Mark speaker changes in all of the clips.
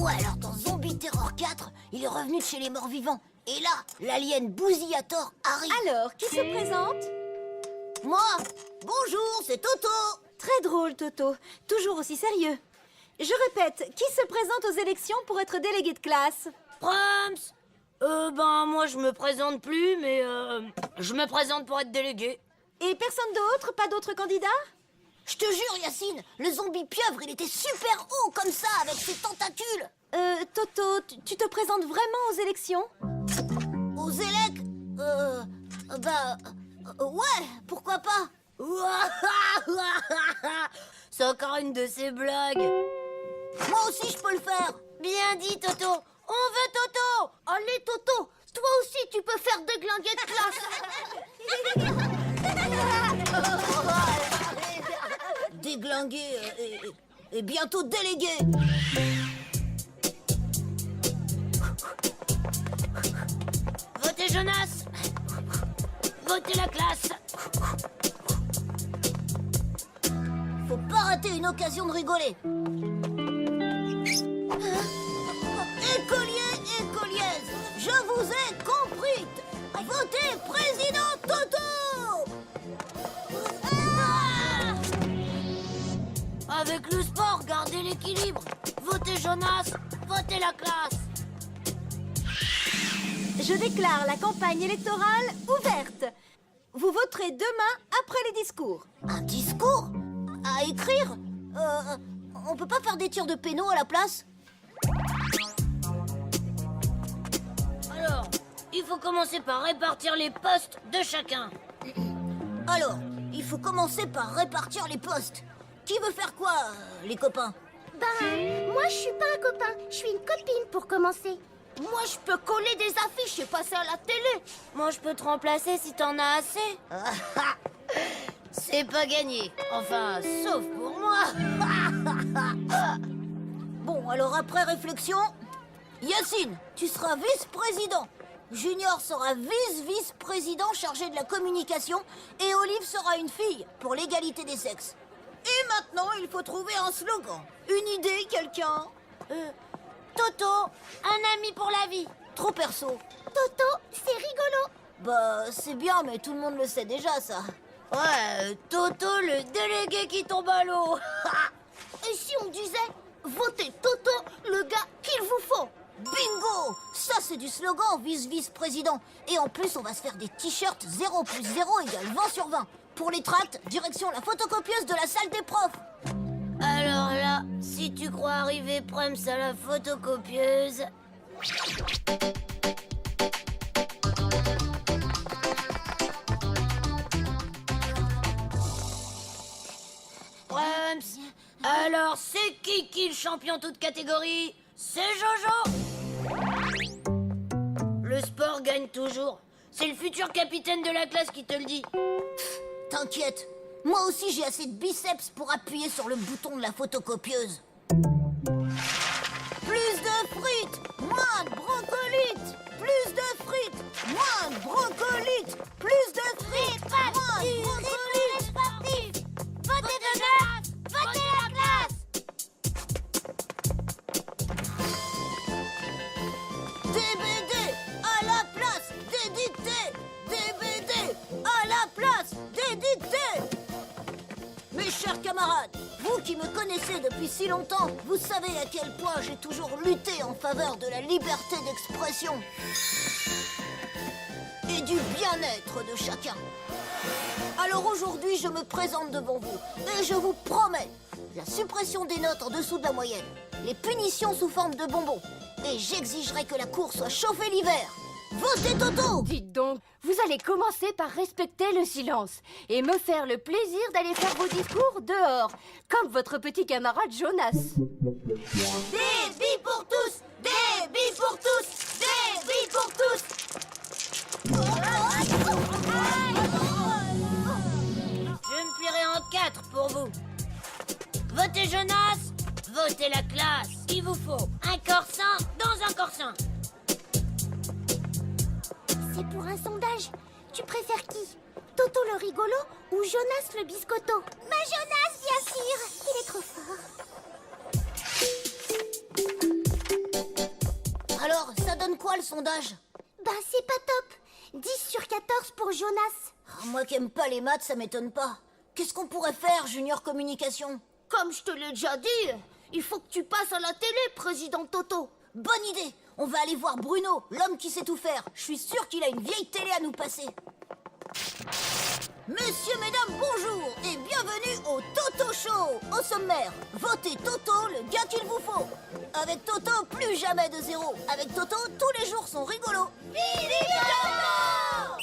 Speaker 1: Ouais, alors dans Zombie Terror 4, il est revenu de chez les morts vivants. Et là, l'alien Bousillator arrive.
Speaker 2: Alors, qui se présente?
Speaker 1: Moi, bonjour, c'est Toto.
Speaker 2: Très drôle, Toto. Toujours aussi sérieux. Je répète, qui se présente aux élections pour être délégué de classe?
Speaker 3: Prams! Moi je me présente plus, mais je me présente pour être délégué.
Speaker 2: Et personne d'autre? Pas d'autres candidats?
Speaker 1: Je te jure, Yacine, le zombie pieuvre, il était super haut comme ça, avec ses tentacules.
Speaker 2: Toto, tu te présentes vraiment aux élections?
Speaker 1: Aux élec... ouais, pourquoi pas?
Speaker 3: C'est encore une de ces blagues.
Speaker 1: Moi aussi, je peux le faire.
Speaker 3: Bien dit, Toto. On veut Toto.
Speaker 1: Allez, Toto, toi aussi, tu peux faire déglinguer de classe. Déglinguer et bientôt délégué.
Speaker 3: Votez Jonas. Votez la classe.
Speaker 1: Faut pas rater une occasion de rigoler. Écoliers, écoliaises, je vous ai compris. Votez président Toto.
Speaker 3: Avec le sport, gardez l'équilibre. Votez Jonas. Votez la classe.
Speaker 2: Je déclare la campagne électorale ouverte. Vous voterez demain après les discours.
Speaker 1: Un discours? À écrire? On peut pas faire des tirs de péno à la place?
Speaker 3: Alors, il faut commencer par répartir les postes de chacun.
Speaker 1: Alors, il faut commencer par répartir les postes. Qui veut faire quoi, les copains?
Speaker 4: Moi je suis pas un copain, je suis une copine pour commencer.
Speaker 1: Moi, je peux coller des affiches et passer à la télé.
Speaker 3: Moi, je peux te remplacer si t'en as assez. C'est pas gagné. Enfin, sauf pour moi.
Speaker 1: Bon, alors après réflexion, Yacine, tu seras vice-président. Junior sera vice-vice-président chargé de la communication et Olive sera une fille pour l'égalité des sexes. Et maintenant, il faut trouver un slogan. Une idée, quelqu'un?
Speaker 3: Toto, un ami pour la vie.
Speaker 1: Trop perso.
Speaker 4: Toto, c'est rigolo.
Speaker 1: Bah, c'est bien, mais tout le monde le sait déjà, ça.
Speaker 3: Ouais, Toto, le délégué qui tombe à l'eau.
Speaker 1: Et si on disait votez Toto, le gars qu'il vous faut? Bingo! Ça, c'est du slogan vice-vice-président. Et en plus, on va se faire des t-shirts 0 + 0 = 20 sur 20. Pour les tracts, direction la photocopieuse de la salle des profs.
Speaker 3: Alors là, si tu crois arriver Prums à la photocopieuse... Prums, alors c'est qui le champion toute catégorie? C'est Jojo. Le sport gagne toujours. C'est le futur capitaine de la classe qui te le dit.
Speaker 1: T'inquiète, moi aussi j'ai assez de biceps pour appuyer sur le bouton de la photocopieuse. Plus de frites, moins de brocolites. Plus de frites, moins de brocolites. Plus de frites, moins de brocolites.
Speaker 3: Votez Jonas, votez la classe.
Speaker 1: DBD à la place des dictées. DBD à la place des dictées. Mes chers camarades, vous qui me connaissez depuis si longtemps, vous savez à quel point j'ai toujours lutté en faveur de la liberté d'expression et du bien-être de chacun. Alors aujourd'hui, je me présente devant vous et je vous promets la suppression des notes en dessous de la moyenne, les punitions sous forme de bonbons et j'exigerai que la cour soit chauffée l'hiver. Votez Toto!
Speaker 5: Dites donc, vous allez commencer par respecter le silence et me faire le plaisir d'aller faire vos discours dehors, comme votre petit camarade Jonas.
Speaker 1: Des billes pour tous! Des billes pour tous! Des billes pour tous!
Speaker 3: Je me plierai en 4 pour vous. Votez Jonas, votez la classe. Il vous faut un corsin dans un corsin.
Speaker 4: C'est pour un sondage. Tu préfères qui? Toto le rigolo ou Jonas le biscotto? Mais Jonas, bien sûr. Il est trop fort.
Speaker 1: sondage?
Speaker 4: Ben, c'est pas top. 10 sur 14 pour Jonas.
Speaker 1: Ah, moi qui aime pas les maths, ça m'étonne pas. Qu'est-ce qu'on pourrait faire, Junior Communication?
Speaker 4: Comme je te l'ai déjà dit, il faut que tu passes à la télé, président Toto.
Speaker 1: Bonne idée! On va aller voir Bruno, l'homme qui sait tout faire. Je suis sûr qu'il a une vieille télé à nous passer. Messieurs, mesdames, bonjour et bienvenue au Toto Show. Au sommaire, votez Toto, le gars qu'il vous faut. Avec Toto, plus jamais de zéro. Avec Toto, tous les jours sont rigolos. Vive Toto!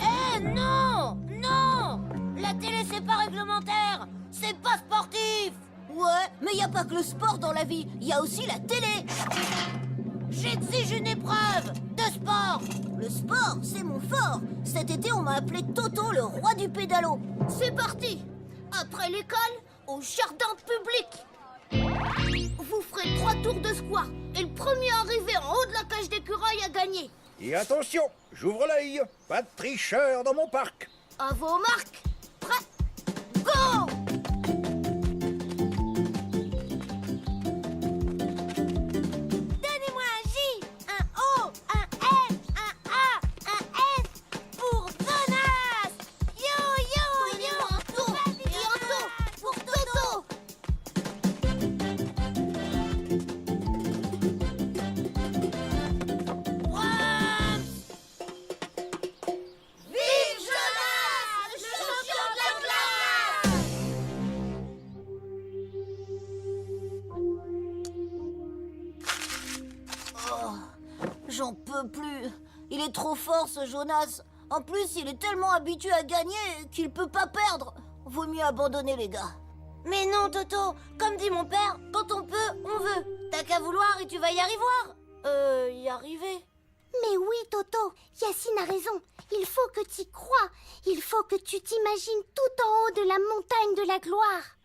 Speaker 3: Eh non! Non! La télé, c'est pas réglementaire! C'est pas sportif!
Speaker 1: Ouais, mais y a pas que le sport dans la vie, y a aussi la télé.
Speaker 3: J'exige une épreuve de sport!
Speaker 1: Le sport, c'est mon fort. Cet été, on m'a appelé Toto, le roi du pédalo.
Speaker 4: C'est parti. Après l'école, au jardin public. Vous ferez 3 tours de square. Et le premier arrivé en haut de la cage d'écureuil a gagné.
Speaker 6: Et attention, j'ouvre l'œil. Pas de tricheur dans mon parc.
Speaker 4: À vos marques. Prêt. Go!
Speaker 3: Donnez-moi un J, un O, un N, un A, un S pour Jonas! Yo!
Speaker 4: Tour et un tour pour Toto. Vive Jonas, le champion de la classe!
Speaker 1: J'en peux plus. Il est trop fort, ce Jonas. En plus, il est tellement habitué à gagner qu'il peut pas perdre. Vaut mieux abandonner, les gars.
Speaker 3: Mais non, Toto! Comme dit mon père, quand on peut, on veut. T'as qu'à vouloir et tu vas y arriver. Y arriver?
Speaker 4: Mais oui, Toto, Yacine a raison. Il faut que tu y crois. Il faut que tu t'imagines tout en haut de la montagne de la gloire.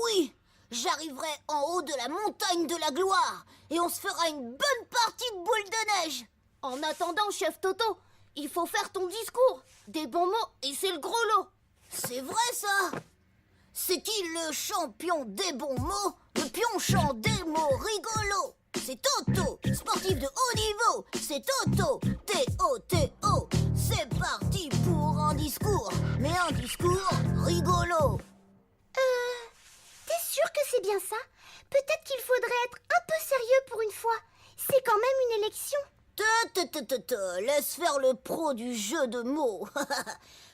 Speaker 1: Oui, j'arriverai en haut de la montagne de la gloire et on se fera une bonne partie de boule de neige.
Speaker 4: En attendant, chef Toto, il faut faire ton discours. Des bons mots et c'est le gros lot.
Speaker 1: C'est vrai, ça? C'est qui le champion des bons mots? Le pionchant des mots rigolos? C'est Toto, sportif de haut niveau. C'est Toto, T-O-T-O. C'est parti pour un discours, mais un discours rigolo.
Speaker 4: T'es sûr que c'est bien ça? Peut-être qu'il faudrait être un peu sérieux pour une fois. C'est quand même une élection.
Speaker 1: Laisse faire le pro du jeu de mots.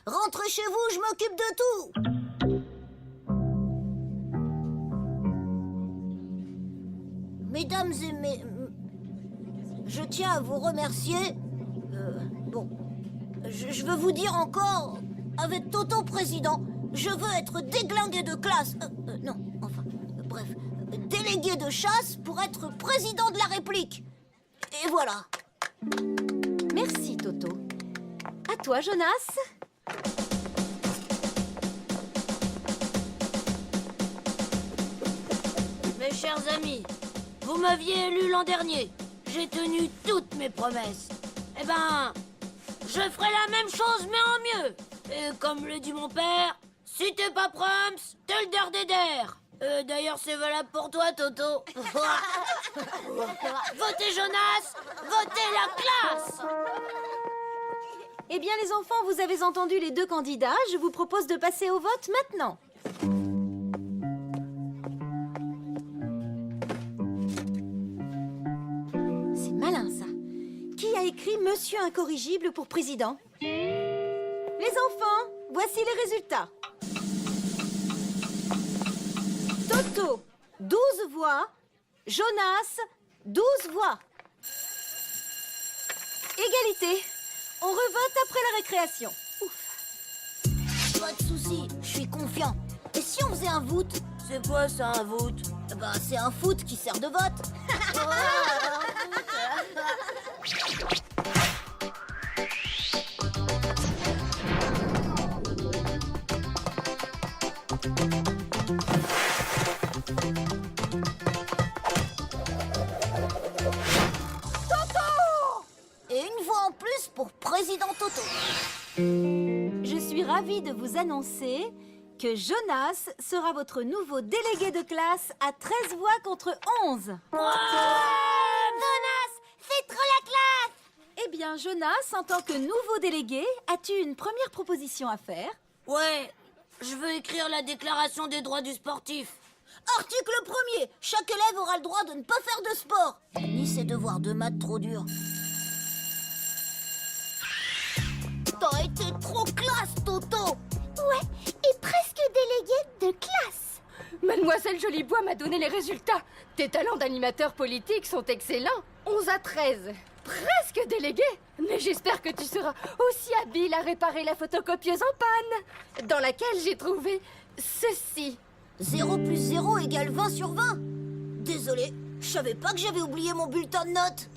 Speaker 1: Rentrez chez vous, je m'occupe de tout. Mesdames et je tiens à vous remercier. Je veux vous dire encore, avec Toto président, je veux être déglingué de classe. Bref, délégué de chasse pour être président de la République. Et voilà.
Speaker 2: Merci, Toto. À toi, Jonas.
Speaker 3: Mes chers amis, vous m'aviez élu l'an dernier. J'ai tenu toutes mes promesses. Eh ben, je ferai la même chose, mais en mieux. Et comme le dit mon père, si t'es pas proms, t'es le der des der. D'ailleurs, c'est valable pour toi, Toto. Votez Jonas, votez la classe.
Speaker 2: Eh bien, les enfants, vous avez entendu les deux candidats. Je vous propose de passer au vote maintenant. C'est malin, ça. Qui a écrit Monsieur Incorrigible pour président? Les enfants, voici les résultats. Toto, 12 voix. Jonas, 12 voix. Égalité. On revote après la récréation.
Speaker 1: Pas de soucis, je suis confiant. Et si on faisait un vote?
Speaker 3: C'est quoi ça, un vote?
Speaker 1: C'est un foot qui sert de vote. Et une voix en plus pour président Toto.
Speaker 2: Je suis ravie de vous annoncer que Jonas sera votre nouveau délégué de classe à 13 voix contre 11.
Speaker 3: Jonas,
Speaker 4: c'est trop la classe!
Speaker 2: Eh bien, Jonas, en tant que nouveau délégué, as-tu une première proposition à faire?
Speaker 3: Ouais, je veux écrire la déclaration des droits du sportif.
Speaker 1: Article 1er. Chaque élève aura le droit de ne pas faire de sport. Ni ses devoirs de maths trop durs.
Speaker 4: T'as été trop classe, Toto! Ouais, et presque déléguée de classe.
Speaker 5: Mademoiselle Jolibois m'a donné les résultats. Tes talents d'animateur politique sont excellents. 11 à 13. Presque délégué. Mais j'espère que tu seras aussi habile à réparer la photocopieuse en panne, dans laquelle j'ai trouvé ceci.
Speaker 1: 0 plus 0 égale 20 sur 20. Désolé, je savais pas que j'avais oublié mon bulletin de notes.